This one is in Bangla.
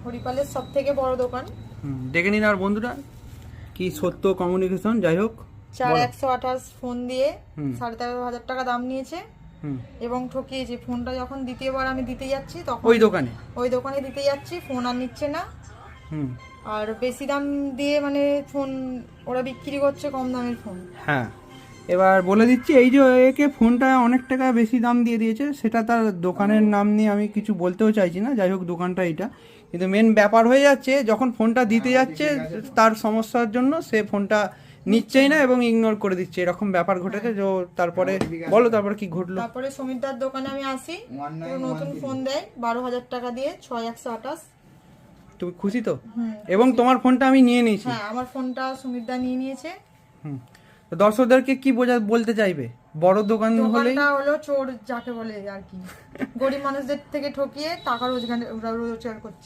হরিপালের সব থেকে বড় দোকান। দেখে নিন আর বন্ধুরা, কি সত্য কমিউনিকেশন, যাই হোক 4128 ফোন দিয়ে 13,500 টাকা দাম নিয়েছে এবং ঠকিয়েছে। ফোনটা যখন দ্বিতীয়বার আমি দিতে যাচ্ছি তখন ওই দোকানে দিতে যাচ্ছি, ফোন আর নিচ্ছে না। আর বেশি দাম দিয়ে মানে ফোন ওরা বিক্রি করছে কম দামের ফোন। হ্যাঁ, এবার বলে দিচ্ছি, এই যে একে ফোনটা অনেক টাকা বেশি দাম দিয়ে দিয়েছে, সেটা তার দোকানের নাম নিয়ে আমি কিছু বলতেও চাইছি না, যাই হোক দোকানটা এইটা। কিন্তু মেন ব্যাপার হয়ে যাচ্ছে, যখন ফোনটা দিতে যাচ্ছে তার সমস্যার জন্য সে ফোনটা নিচ্ছেই না এবং ইগনোর করে দিচ্ছে, এরকম ব্যাপার ঘটেছে। যে তারপরে বলো তারপরে কি ঘটলো। তারপরে সমীরদার দোকানে আমি আসি, নতুন ফোন দেয় 12,000 টাকা দিয়ে 6128। তুমি খুশি তো? এবং তোমার ফোনটা আমি নিয়ে নিয়েছি। হ্যাঁ, আমার ফোনটা সমীরদা নিয়ে নিয়েছে। দর্শকদেরকে কি বলতে চাইবে? বড় দোকান হলো চোর যাকে বলে আর কি, গরিব মানুষদের থেকে ঠকিয়ে টাকা রোজগার করছে।